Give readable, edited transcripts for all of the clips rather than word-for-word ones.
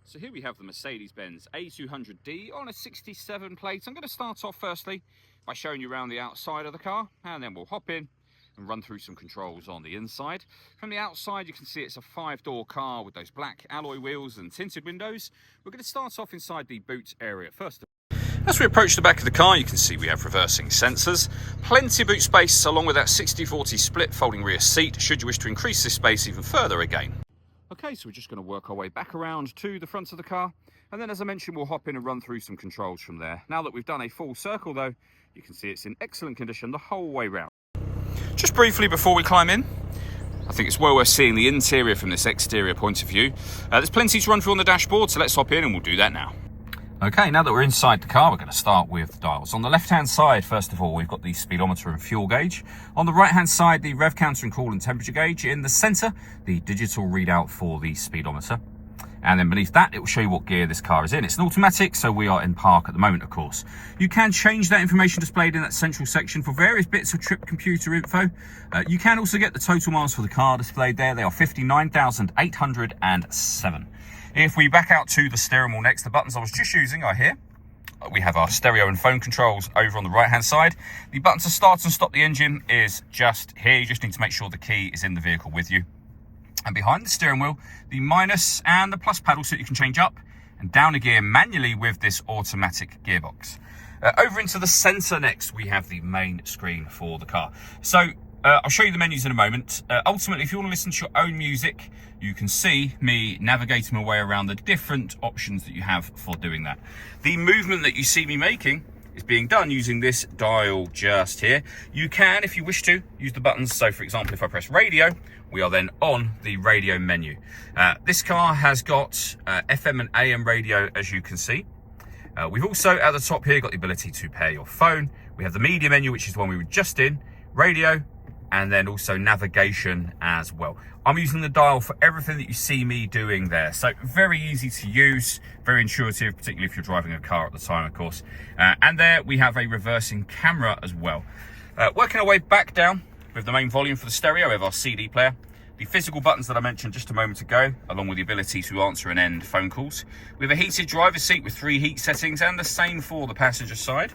So here we have the Mercedes-Benz A200d on a 67 plate. I'm going to start off firstly by showing you around the outside of the car, and then we'll hop in and run through some controls on the inside. From the outside you can see it's a 5-door car with those black alloy wheels and tinted windows. We're going to start off inside the boot area first. As we approach the back of the car, you can see we have reversing sensors, plenty of boot space along with that 60-40 split folding rear seat should you wish to increase this space even further again. Okay, so we're just going to work our way back around to the front of the car, and then as I mentioned we'll hop in and run through some controls from there. Now that we've done a full circle though, you can see it's in excellent condition the whole way round. Just briefly before we climb in, I think it's well worth seeing the interior from this exterior point of view. There's plenty to run through on the dashboard, so let's hop in and we'll do that now. Okay, now that we're inside the car, we're going to start with the dials. On the left-hand side, first of all, we've got the speedometer and fuel gauge. On the right-hand side, the rev counter and coolant temperature gauge. In the centre, the digital readout for the speedometer. And then beneath that, it will show you what gear this car is in. It's an automatic, so we are in park at the moment, of course. You can change that information displayed in that central section for various bits of trip computer info. You can also get the total miles for the car displayed there. They are 59,807. If we back out to the steering wheel next, the buttons I was just using are here. We have our stereo and phone controls over on the right hand side. The button to start and stop the engine is just here. You just need to make sure the key is in the vehicle with you. And behind the steering wheel, the minus and the plus paddle so that you can change up and down a gear manually with this automatic gearbox. Over into the centre next, we have the main screen for the car. So I'll show you the menus in a moment. Ultimately, if you want to listen to your own music, you can see me navigating my way around the different options that you have for doing that. The movement that you see me making is being done using this dial just here. You can, if you wish to, use the buttons. So for example, if I press radio, we are then on the radio menu. This car has got FM and AM radio, as you can see. We've also at the top here got the ability to pair your phone. We have the media menu, which is the one we were just in, radio, and then also navigation as well. I'm using the dial for everything that you see me doing there. So very easy to use, very intuitive, particularly if you're driving a car at the time, of course. And there we have a reversing camera as well. Working our way back down with the main volume for the stereo, we have our CD player. The physical buttons that I mentioned just a moment ago, along with the ability to answer and end phone calls. We have a heated driver's seat with 3 heat settings and the same for the passenger side.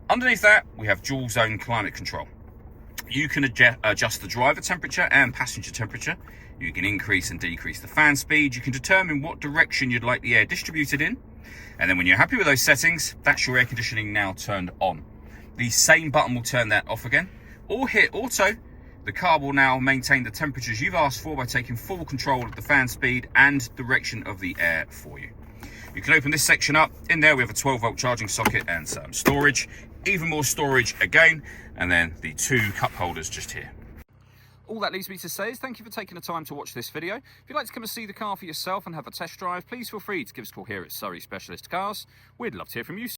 Underneath that, we have dual zone climate control. You can adjust the driver temperature and passenger temperature. You can increase and decrease the fan speed. You can determine what direction you'd like the air distributed in. And then when you're happy with those settings, that's your air conditioning now turned on. The same button will turn that off again. Or hit auto. The car will now maintain the temperatures you've asked for by taking full control of the fan speed and direction of the air for you. You can open this section up. In there we have a 12-volt charging socket and some storage. Even more storage again, and then the 2 cup holders just here. All that leaves me to say is thank you for taking the time to watch this video. If you'd like to come and see the car for yourself and have a test drive, please feel free to give us a call here at Surrey Specialist Cars. We'd love to hear from you.